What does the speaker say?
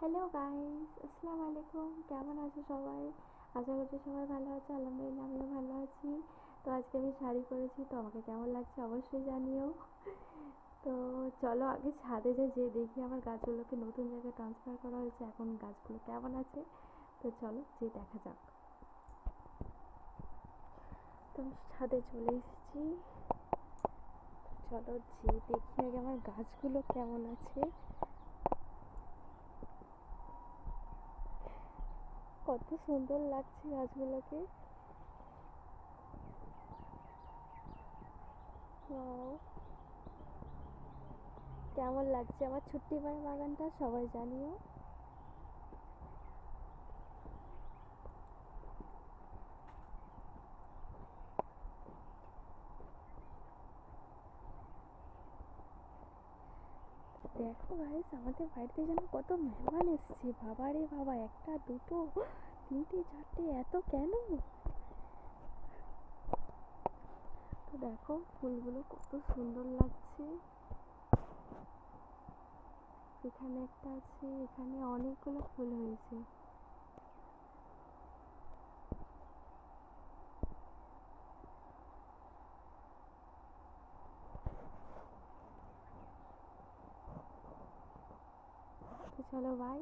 Hello guys, আসসালামু আলাইকুম। কেমন আছো সবাই? আশা করছি সবাই ভালো আছে। আলহামদুলিল্লাহ আমিও ভালো আছি। তো আজকে আমি শাড়ি পরেছি, তো আমাকে কেমন লাগছে অবশ্যই জানিও। তো চলো আগে ছাদে যাই, যে দেখি আমার গাছগুলোকে নতুন জায়গায় ট্রান্সফার করা হয়েছে, এখন গাছগুলো কেমন আছে। তো চলো যে দেখা যাক। তো আমি ছাদে চলে এসেছি। চলো যে দেখি আগে আমার গাছগুলো কেমন আছে। কত সুন্দর লাগছে গাছগুলোকে। ওয়াও, কেমন লাগছে আমার ছোট্ট বাগানটা সবাই জানিও। দেখো গাইস, আমাদের বাড়িতে যেন কত মেহমান এসেছে। বাবা রে বাবা, একটা দুটো তিনটে চারটে, এত কেন? তো দেখো ফুলগুলো কত সুন্দর লাগছে। এখানে একটা আছে, এখানে অনেকগুলো ফুল হয়েছে। তো চলো বাই।